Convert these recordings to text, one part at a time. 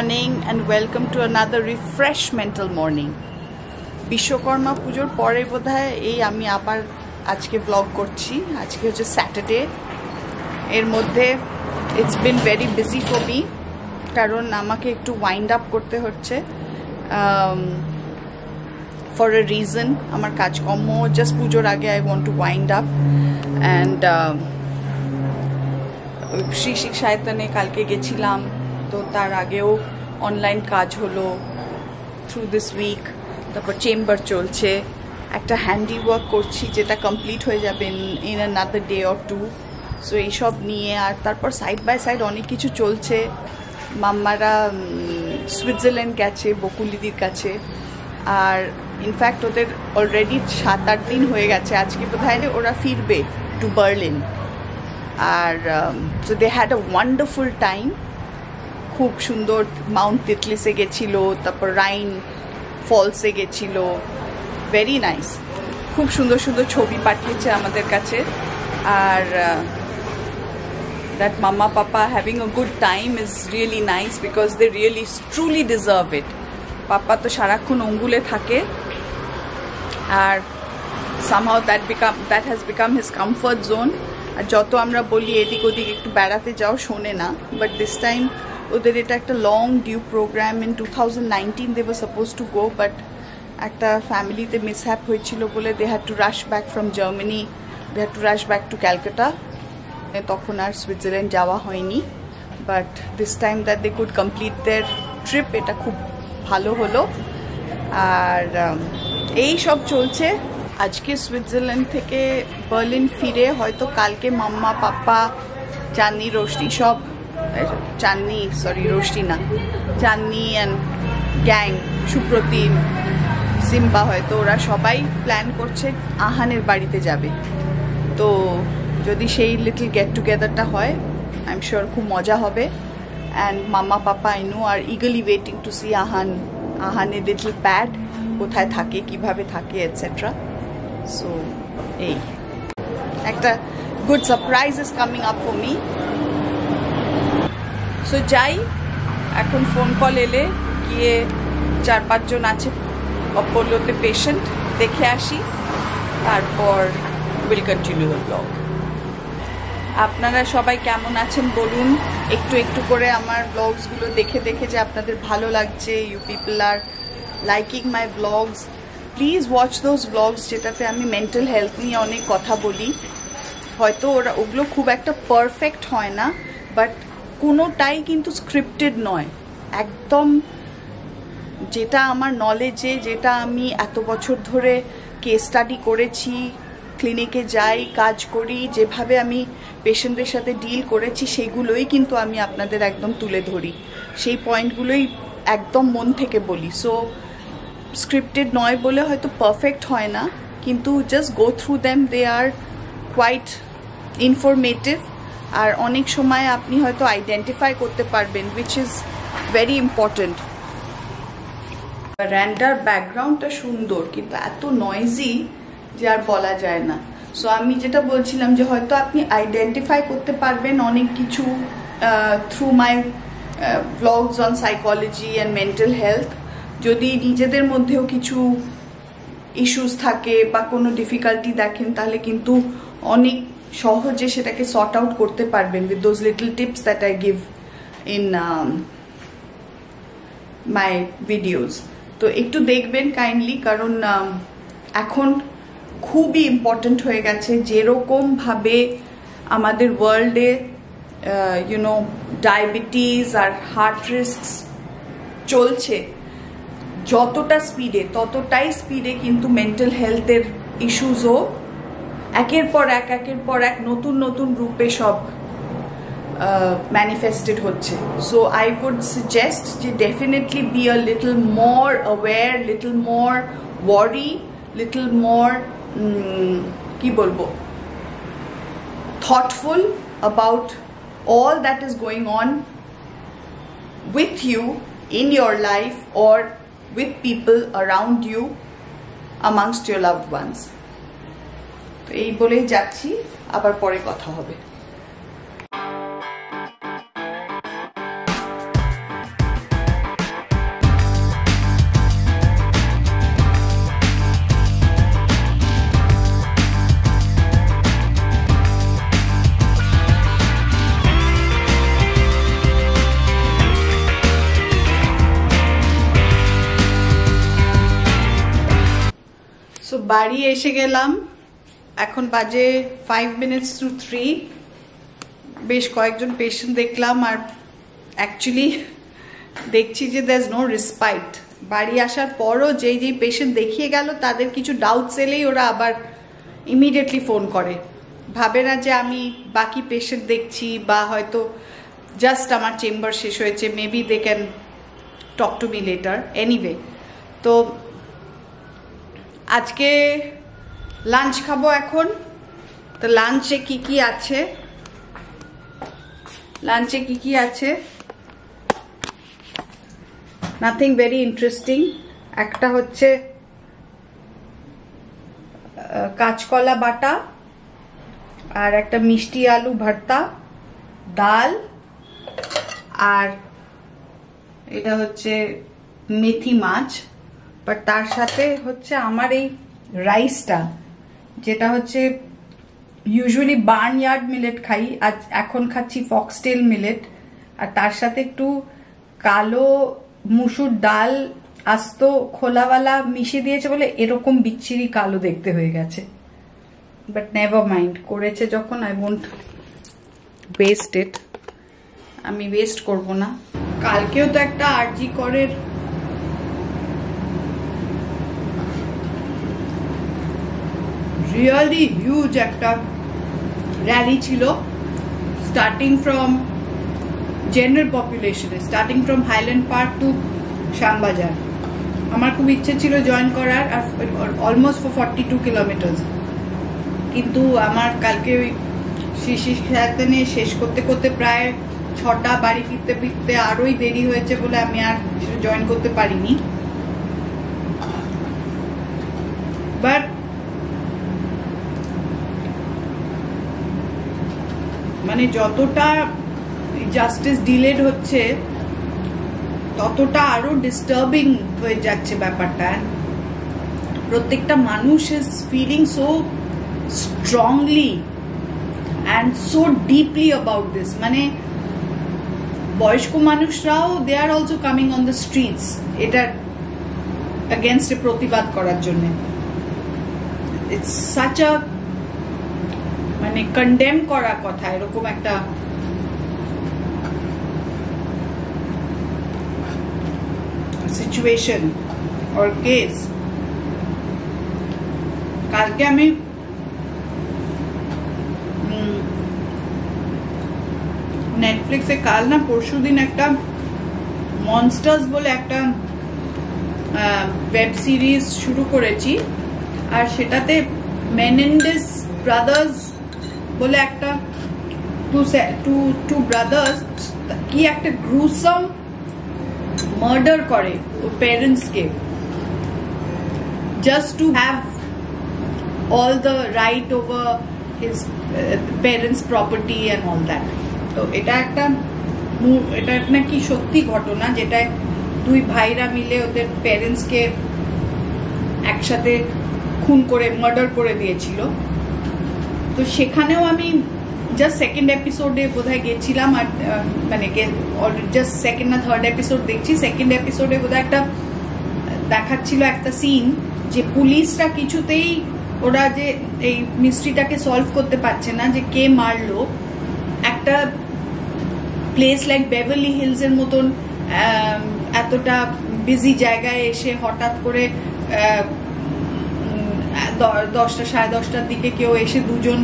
morning and welcome to another refreshmental morning. Vishwakarma পুজোর পরে বোধহয় এই আমি আবার আজকে ব্লগ করছি। আজকে হচ্ছে স্যাটারডে। এর মধ্যে it's been very busy for me, কারণ আমাকে একটু ওয়াইন্ড আপ করতে হচ্ছে ফর এ রিজন। আমার কাজকর্ম জাস্ট পুজোর আগে I want to wind up and Shri শিক্ষায়তনে কালকে গেছিলাম, তো তার আগেও অনলাইন কাজ হলো থ্রু দিস উইক। তারপর চেম্বার চলছে, একটা হ্যান্ডি ওয়ার্ক করছি যেটা কমপ্লিট হয়ে যাবে in another day or two. So এইসব নিয়ে আর তারপর সাইড বাই সাইড অনেক কিছু চলছে। মাম্মারা সুইজারল্যান্ড গেছে বকুলিদির কাছে, আর ইনফ্যাক্ট ওদের অলরেডি 7-8 দিন হয়ে গেছে। আজকে বোধহয় ওরা ফিরবে টু বার্লিন। আর so they had a wonderful time. খুব সুন্দর মাউন্ট তিতলিসে গেছিল, তারপর রাইন ফলসে গেছিল, ভেরি নাইস। খুব সুন্দর সুন্দর ছবি পাঠিয়েছে আমাদের কাছে। আর that mamma papa having a good time is really nice because they really truly deserve it. Papa তো সারাক্ষণ অঙ্গুলে থাকে, আর somehow that has become his comfort zone. আর যত আমরা বলি এদিক ওদিক একটু বেড়াতে যাও, শোনে না। বাট দিস টাইম ওদের এটা একটা long due programme. In 2019 they were supposed to go, but একটা ফ্যামিলিতে মিসহ্যাপ হয়েছিল বলে they had to rush back from Germany, they had to rush back to Calcutta. তখন আর সুইজারল্যান্ড যাওয়া হয়নি, but this time that they could complete their trip, এটা খুব ভালো হলো। আর এই সব চলছে। আজকে সুইজারল্যান্ড থেকে বার্লিন ফিরে হয়তো কালকে মাম্মা পাপ্পা চাঁদনি রোশনি সব রোশনি না চাঁদনি অ্যান্ড গ্যাং সুপ্রতিম সিম্বা হয়তো ওরা সবাই প্ল্যান করছে আহানের বাড়িতে যাবে। তো যদি সেই লিটল গেট টুগেদারটা হয় আই এম শিওর খুব মজা হবে। And mamma papa I know are eagerly waiting to see আহানের লিটল প্যাড কোথায় থাকে, কিভাবে থাকে, এটসেট্রা। সো এই একটা good surprise is coming up for me. So যাই, এখন ফোন কল এলে গিয়ে 4-5 জন আছে অপোলোতে পেশেন্ট, দেখে আসি, তারপর উইল কন্টিনিউ দ্য ব্লগ। আপনারা সবাই কেমন আছেন বলুন। একটু একটু করে আমার ব্লগসগুলো দেখে দেখে যে আপনাদের ভালো লাগছে, you people are liking my blogs. Please watch those blogs যেটাতে আমি মেন্টাল হেলথ নিয়ে অনেক কথা বলি। হয়তো ওগুলো খুব একটা পারফেক্ট হয় না, বাট কোনোটাই কিন্তু স্ক্রিপ্টেড নয়। একদম যেটা আমার নলেজে, যেটা আমি এত বছর ধরে কেস স্টাডি করেছি, ক্লিনিকে যাই, কাজ করি, যেভাবে আমি পেশেন্টদের সাথে ডিল করেছি, সেগুলোই কিন্তু আমি আপনাদের একদম তুলে ধরি। সেই পয়েন্টগুলোই একদম মন থেকে বলি। সো স্ক্রিপ্টেড নয় বলে হয়তো পারফেক্ট হয় না, কিন্তু just go through them, they are quite informative. আর অনেক সময় আপনি হয়তো আইডেন্টিফাই করতে পারবেন, উইচ ইজ ভেরি ইম্পর্টেন্ট। র্যান্ডার ব্যাকগ্রাউন্ডটা সুন্দর, কিন্তু এত নয়েজি যে আর বলা যায় না। সো আমি যেটা বলছিলাম যে হয়তো আপনি আইডেন্টিফাই করতে পারবেন অনেক কিছু through my blogs on psychology and mental health. যদি নিজেদের মধ্যেও কিছু ইস্যুস থাকে বা কোনো ডিফিকাল্টি দেখেন, তাহলে কিন্তু অনেক সহজে সেটাকে সর্ট আউট করতে পারবেন with those little tips that I give in my videos. তো একটু দেখবেন কাইন্ডলি, কারণ এখন খুবই ইম্পর্টেন্ট হয়ে গেছে যেরকমভাবে আমাদের ওয়ার্ল্ডে ইউনো ডায়াবেটিস আর হার্ট রিস্ক চলছে, যতটা স্পিডে ততটাই স্পিডে কিন্তু মেন্টাল হেলথের ইস্যুসও একের পর এক নতুন নতুন রূপে সব ম্যানিফেস্টেড হচ্ছে। সো আই উড সাজেস্ট যে definitely be a little more aware, little more worry, little more কি বলবো, thoughtful about all that is going on with you in your life or with people around you amongst your loved ones. তো এই বলেই যাচ্ছি, আবার পরে কথা হবে। বাড়ি এসে গেলাম, এখন বাজে 5 minutes to 3। বেশ কয়েকজন পেশেন্ট দেখলাম, আর অ্যাকচুয়ালি দেখছি যে দ্যার ইজ নো রেসপাইট। বাড়ি আসার পরও যেই পেশেন্ট দেখিয়ে গেল তাদের কিছু ডাউটস এলেই ওরা আবার ইমিডিয়েটলি ফোন করে, ভাবে না যে আমি বাকি পেশেন্ট দেখছি বা হয়তো জাস্ট আমার চেম্বার শেষ হয়েছে, maybe they can talk to me later. Anyway, তো আজকে লাঞ্চ খাবো এখন। তো লাঞ্চে কি আছে, নাথিং ভেরি ইন্টারেস্টিং। একটা হচ্ছে কাঁচকলা বাটা, আর একটা মিষ্টি আলু ভর্তা, ডাল, আর এটা হচ্ছে মেথি মাছ। বাট তার সাথে হচ্ছে আমার এই রাইসটা, যেটা হচ্ছে ইউজুয়ালি বার্নইয়ার্ড মিলেট খাই, আজ এখন খাচ্ছি ফক্সটেল মিলেট, আর তার সাথে একটু কালো মুসুর ডাল আস্ত খোলাওয়ালা মিশিয়ে দিয়েছে বলে এরকম বিচ্ছিরি কালো দেখতে হয়ে গেছে। বাট নেভার মাইন্ড, করেছে যখন, আই ওয়ন্ট ওয়েস্ট ইট, আমি ওয়েস্ট করব না। কালকেও তো একটা আরজি করের রিয়েলি হিউজ একটা র্যালি ছিল, স্টার্টিং ফ্রম জেনারেল পপুলেশনে, starting from Highland Park to Shyambazar. আমার খুব ইচ্ছে ছিল জয়েন করার, আর অলমোস্ট ফর 42 কিলোমিটার্স, কিন্তু আমার কালকে ওই শিশির খেতে নিয়ে শেষ করতে করতে প্রায় 6টা, বাড়ি ফিরতে ফিরতে আরোই দেরি হয়েছে বলে আমি আর জয়েন করতে পারিনি। বাট মানে যতটা জাস্টিস ডিলেড হচ্ছে ততটা আরো ডিস্টার্বিং হয়ে যাচ্ছে ব্যাপারটা। প্রত্যেকটা মানুষ is feeling so strongly and so deeply about this. মানে বয়স্ক মানুষরাও they are also coming on the streets এটার এগেনস্টে প্রতিবাদ করার জন্য। ইটস সাচ আ মানে কন্ডেম করার কথা এরকম একটা সিচুয়েশন অর কেস। কালকে আমি নেটফ্লিক্সে কাল না পরশু দিন একটা মনস্টার্স বলে একটা ওয়েব সিরিজ শুরু করেছি, আর সেটাতে মেনেন্ডেস ব্রাদার্স বলে একটা টু ব্রাদার্স কি একটা গ্রুসাম মার্ডার করে ও প্যারেন্টসকে, just to have all the right over his parents' property and all that. তো এটা নাকি সত্যি ঘটনা, যেটায় দুই ভাইরা মিলে ওদের প্যারেন্টসকে একসাথে খুন করে মার্ডার করে দিয়েছিল। তো সেখানেও আমি জাস্ট সেকেন্ড এপিসোডে বোধহয় গেছিলাম, আর মানে জাস্ট সেকেন্ড না থার্ড এপিসোড দেখছি। সেকেন্ড এপিসোডে বোধহয় একটা দেখাচ্ছিল একটা সিন যে পুলিশরা কিছুতেই ওরা যে এই মিস্ট্রিটাকে সলভ করতে পারছে না যে কে মারলো। একটা প্লেস লাইক বেভারলি হিলস এর মতন এতটা বিজি জায়গায় এসে হঠাৎ করে 10টা সাড়ে 10টার দিকে কেউ এসে দুজন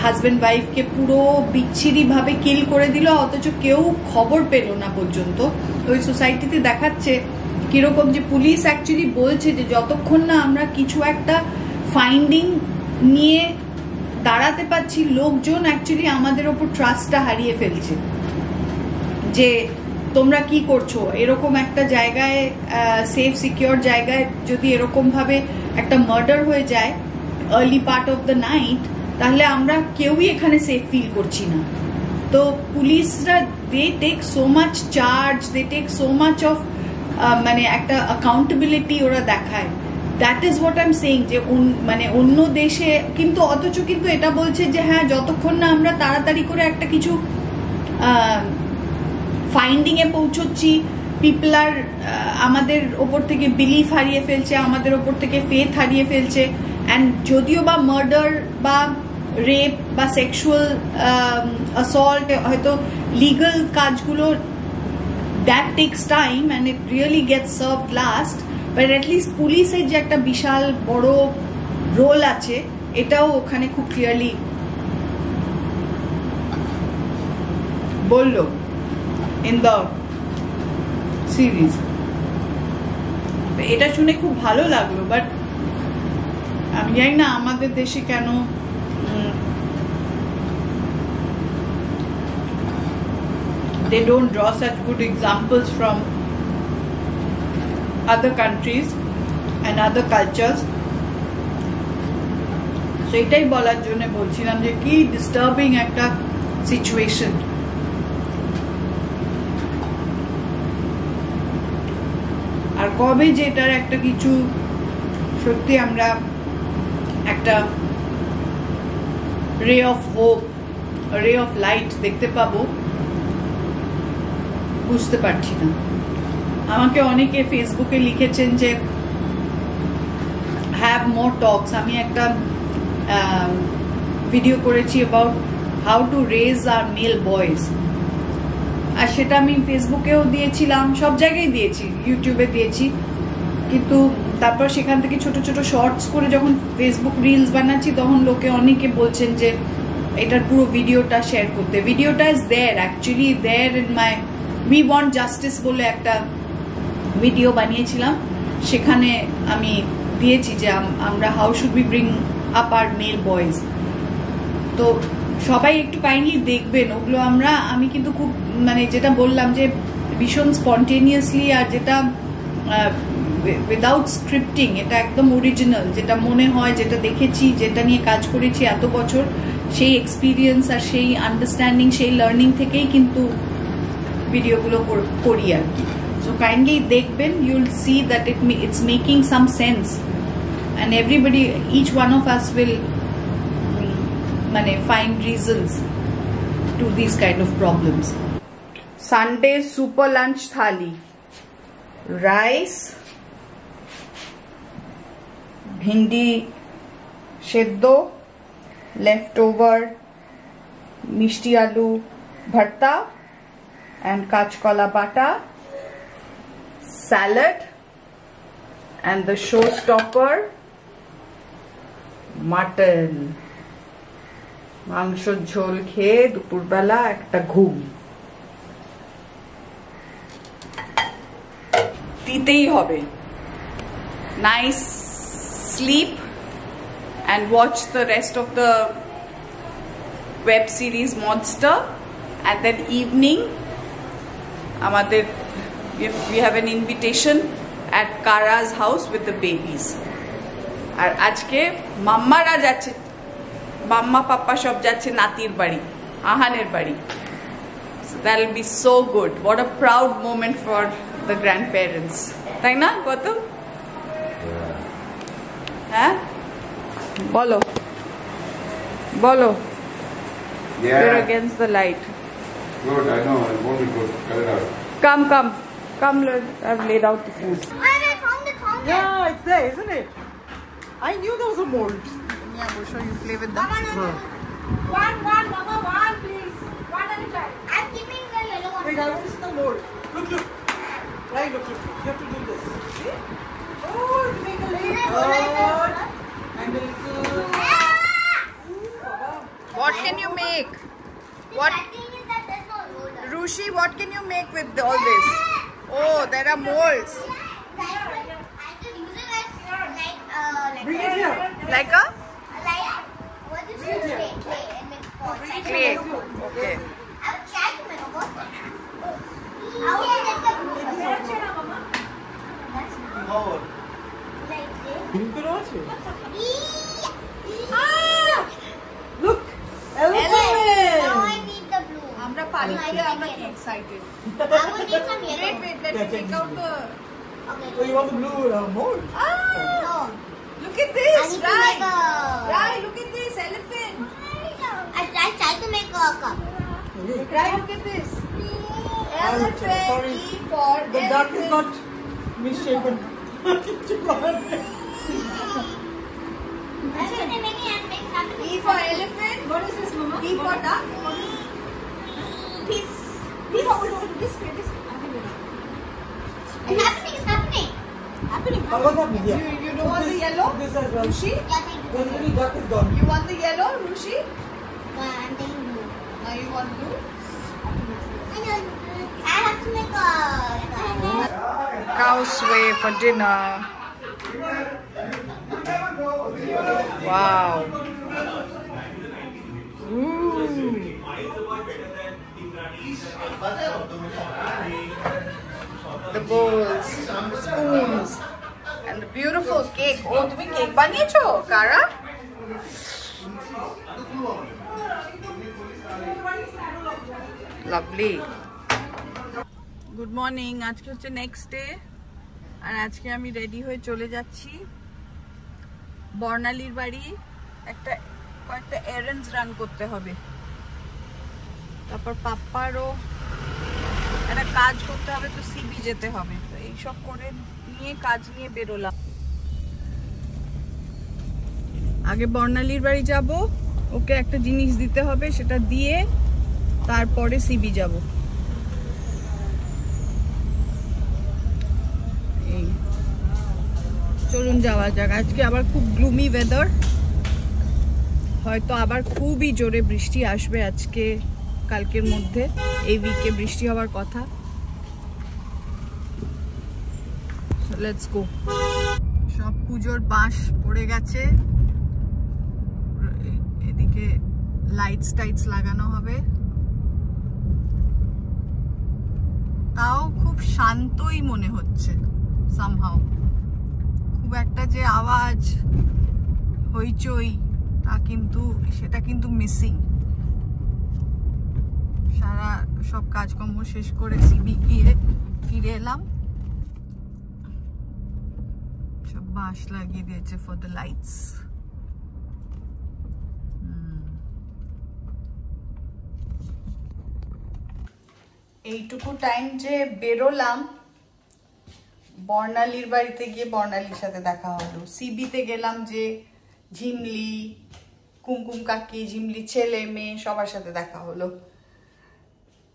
হাজবেন্ড ওয়াইফকে পুরো বিচ্ছিরি ভাবে কিল করে দিল, অথচ কেউ খবর পেল না পর্যন্ত। ওই সোসাইটিতে দেখাচ্ছে কিরকম যে পুলিশ অ্যাকচুয়ালি বলছে যে যতক্ষণ না আমরা কিছু একটা ফাইন্ডিং নিয়ে দাঁড়াতে পারছি, লোকজন অ্যাকচুয়ালি আমাদের ওপর ট্রাস্টটা হারিয়ে ফেলছে যে তোমরা কি করছো। এরকম একটা জায়গায়, সেফ সিকিউর জায়গায় যদি এরকম ভাবে একটা মার্ডার হয়ে যায় early part of the night, তাহলে আমরা কেউই এখানে সেফ ফিল করছি না। তো পুলিশরা they take so much charge, they take so much of মানে একটা অ্যাকাউন্টেবিলিটি ওরা দেখায়। That is what I am saying, যে মানে অন্য দেশে কিন্তু অথচ কিন্তু এটা বলছে যে হ্যাঁ যতক্ষণ না আমরা তাড়াতাড়ি করে একটা কিছু ফাইন্ডিং এ পৌঁছচ্ছি, পিপল আর আমাদের ওপর থেকে বিলিফ হারিয়ে ফেলছে, আমাদের ওপর থেকে ফেথ হারিয়ে ফেলছে, অ্যান্ড যদিও বা মার্ডার বা রেপ বা সেক্সুয়াল অ্যাসল্ট হয়তো লিগাল কাজগুলো that takes time and it really gets served last, but at least পুলিশের যে একটা বিশাল বড় রোল আছে এটাও ওখানে খুব ক্লিয়ারলি বললো ইন দ্য সিরিজ। এটা শুনে খুব ভালো লাগলো, বাট আমি জানি না আমাদের দেশে কেন they don't draw such good examples from other countries and other cultures. So এটাই বলার জন্য বলছিলাম যে কি ডিস্টার্বিং একটা সিচুয়েশন। আর কবে যে এটার একটা কিছু সত্যি আমরা একটা রে অফ হোপ, রে অফ লাইট দেখতে পাবো বুঝতে পারছি না। আমাকে অনেকে ফেসবুকে লিখেছেন যে হ্যাভ মোর টকস। আমি একটা ভিডিও করেছি about how to raise our male boys, আর সেটা আমি ফেসবুকেও দিয়েছিলাম, সব জায়গায় দিয়েছি, ইউটিউবে দিয়েছি, কিন্তু তারপর সেখান থেকে ছোট ছোট শর্টস করে যখন ফেসবুক রিলস বানাচ্ছি তখন লোকে অনেকে বলছেন যে এটার পুরো ভিডিওটা শেয়ার করতে। ভিডিওটা is there, actually there in my we want justice বলে একটা ভিডিও বানিয়েছিলাম, সেখানে আমি দিয়েছি যে আমরা how should we bring up our male boys. তো সবাই একটু কাইন্ডলি দেখবেন ওগুলো। আমি কিন্তু খুব মানে যেটা বললাম যে ভীষণ স্পন্টেনিয়াসলি আর যেটা উইদাউট স্ক্রিপ্টিং, এটা একদম অরিজিনাল, যেটা মনে হয়, যেটা দেখেছি, যেটা নিয়ে কাজ করেছি এত বছর, সেই এক্সপিরিয়েন্স আর সেই আন্ডারস্ট্যান্ডিং, সেই লার্নিং থেকেই কিন্তু ভিডিওগুলো করি আর কি। সো কাইন্ডলি দেখবেন, you'll see that it's making some sense and everybody, each one of us will মানে find reasons to these kind of problems. Sunday super lunch thali: rice, bhindi seddo, leftover mishti aloo bharta and kachkola bata, salad, and the showstopper, mutton. মাংসর ঝোল খেয়ে দুপুরবেলা একটা ঘুম দিতেই হবে। Nice sleep and watch the rest of the web series Monster, and then evening আমাদের we have an invitation at Kara's house with the babies. আর আজকে মাম্মারা যাচ্ছে, মাম্মা পাপ্পা সব যাচ্ছে নাতির বাড়ি, আহানের বাড়ি। So that will be so good. What a proud moment for the grandparents. তাই না গৌতম? হ্যাঁ বলো বলো। You're against the light. Good, I know. It won't be good. Cut it out. Come, I've laid out the food. Yeah, it's there, isn't it? I knew there was a mold. Yeah, we'll show you play with them. One, Mama, one, please. One at a time. I'm keeping the yellow one. Wait, I want to see the mold. Look. Right, look. You have to do this. See? Oh, to make a little mold. And a little... What can you make? What? The thing is that there's no roller. Rushi, what can you make with all this? Oh, there are molds. I could use it as like Bring it here. Like a? what is it? Clay and make pots. Clay. Okay. I would try to make a pot. I would get the blue. That's Mold. like this. You can also. Ah! Look. Now Elephant. I need the blue. আমরা পারি বলে আমরা কি excited. I would need some yellow. Wait, let me take out the... Okay. So you want the blue mold? Ah! No. Look at this, I need to Rai. make a... Rai, look at this, elephant. I tried to make a cup. Rai, look at this. Sorry. Elephant, E for The duck is elephant. not misshapen. E for elephant. What is this, Mama? E for duck. Peace. Peace. This. It's happening. It's happening. Happening. What's happening here? You don't want the yellow? This as well. Rushi? The little duck is gone. You want the yellow, Rushi? I'm taking blue. Now you want blue? I have to make a Cow's way for dinner. Wow. Ooh. The bowls, spoons, and the beautiful cake. Oh, তুমি cake বানিয়েছো, কারা? Lovely. Good morning. আজকে হচ্ছে next day, আর আজকে আমি ready হয়ে চলে যাচ্ছি বর্ণালীর বাড়ি। কয়েকটা এরেন্ডস রান করতে হবে, তারপর পাপ্পারও একটা কাজ করতে হবে, তো সিবি যেতে হবে। তো এইসব করে কাজ নিয়ে বেরোলাম। আগে বর্ণালীর বাড়ি যাব, ওকে একটা জিনিস দিতে হবে, সেটা দিয়ে তারপরে সিবি যাব। চলুন যাওয়া যাক। আজকে আবার খুব গ্লুমি ওয়েদার, হয়তো আবার খুবই জোরে বৃষ্টি আসবে আজকে কালকের মধ্যে। এই উইকে বৃষ্টি হওয়ার কথা। Let's go. সব পুজোর বাঁশ পড়ে গেছে, এদিকে লাইটস টাইটস লাগানো হবে। তাও খুব শান্তই মনে হচ্ছে সামহাও। খুব একটা যে আওয়াজ হইচই সেটা কিন্তু মিসিং। সারা সব কাজকর্ম শেষ করে সিবি গিয়ে ফিরে এলাম। সব বাঁশ লাগিয়ে দিয়েছে ফর দ্য লাইটস। এইটুকু টাইম যে বেরোলাম, বর্ণালীর বাড়িতে গিয়ে বর্ণালীর সাথে দেখা হলো। সিবিতে গেলাম যে ঝিমলি, কুমকুম কাকি, ঝিমলি ছেলে মেয়ে সবার সাথে দেখা হলো।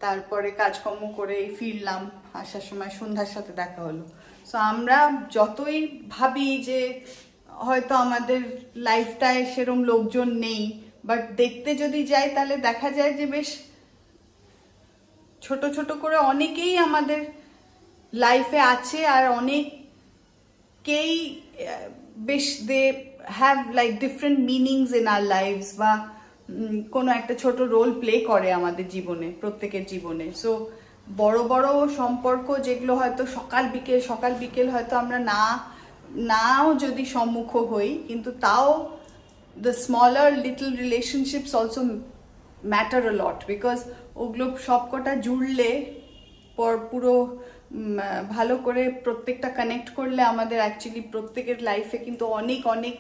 তারপরে কাজকর্ম করে ফিরলাম, আসার সময় সন্ধ্যার সাথে দেখা হলো। সো আমরা যতই ভাবি যে হয়তো আমাদের লাইফটায় সেরকম লোকজন নেই, বাট দেখতে যদি যাই তাহলে দেখা যায় যে বেশ ছোট ছোট করে অনেকেই আমাদের লাইফে আছে, আর অনেকেই বেশ they have like different meanings in our lives, বা কোনো একটা ছোট রোল প্লে করে আমাদের জীবনে, প্রত্যেকের জীবনে। সো বড় বড় সম্পর্ক যেগুলো হয়তো সকাল বিকেল হয়তো আমরা নাও যদি সম্মুখ হই, কিন্তু তাও the smaller little relationships also matter a lot, because ওগুলো সবকটা জুড়লে পুরো ভালো করে প্রত্যেকটা কানেক্ট করলে আমাদের অ্যাকচুয়ালি প্রত্যেকের লাইফে কিন্তু অনেক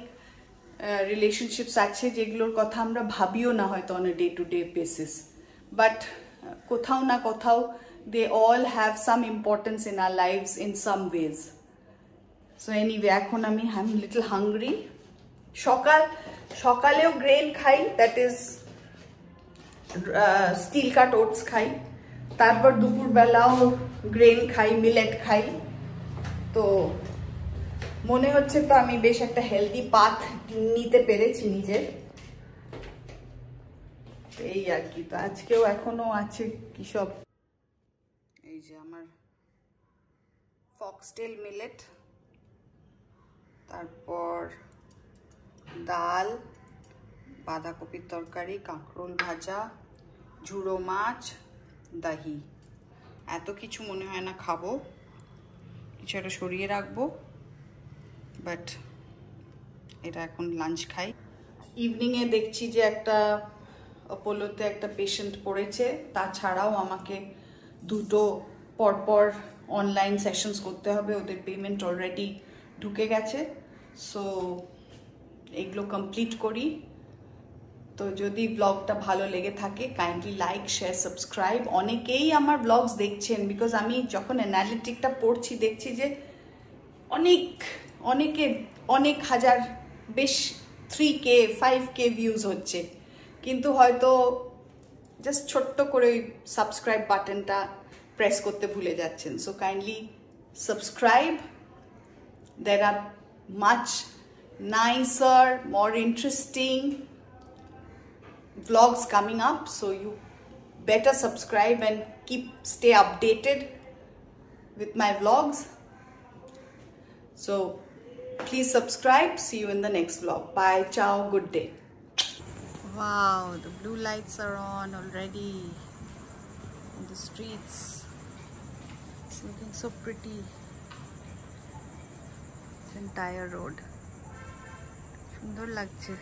রিলেশনশিপস আছে যেগুলোর কথা আমরা ভাবিও না হয়তো on a day to day basis, but কোথাও না কোথাও they all have some importance in our lives in some ways. So anyway, এখন আমি লিটল হাংরি। সকালেও গ্রেন খাই, that is steel cut oats খাই, তারপর দুপুরবেলাও গ্রেন খাই, মিলেট খাই। তো মনে হচ্ছে তো আমি বেশ একটা হেলদি পাথ নিতে পেরেছি নিজের, এই আর কি। তো আজকেও এখনো আছে কি সব, এই যে আমার ফক্সটেল মিলেট, তারপর ডাল, বাঁধাকপির তরকারি, কাঁকরোল ভাজা, ঝুড়ো মাছ, দহি। এত কিছু মনে হয় না খাবো, কিছু একটা সরিয়ে রাখবো, বাট এটা এখন লাঞ্চ খাই। ইভিনিংয়ে দেখছি যে একটা অপোলোতে একটা পেশেন্ট পড়েছে, তাছাড়াও আমাকে দুটো পরপর অনলাইন সেশনস করতে হবে, ওদের পেমেন্ট অলরেডি ঢুকে গেছে। সো এগুলো কমপ্লিট করি। তো যদি ব্লগটা ভালো লেগে থাকে কাইন্ডলি লাইক, শেয়ার, সাবস্ক্রাইব। অনেকেই আমার ব্লগস দেখছেন, বিকজ আমি যখন অ্যানালিটিকটা পড়ছি দেখছি যে অনেক হাজার, বেশ 3K 5K ভিউজ হচ্ছে, কিন্তু হয়তো জাস্ট ছোট্ট করে ওই সাবস্ক্রাইব বাটনটা প্রেস করতে ভুলে যাচ্ছেন। So kindly subscribe. There are much nicer, more interesting vlogs coming up, so you better subscribe and stay updated with my vlogs. So please subscribe. See you in the next vlog. Bye, ciao, good day. Wow, the blue lights are on already in the streets. It's looking so pretty. This entire road সুন্দর লাগছে।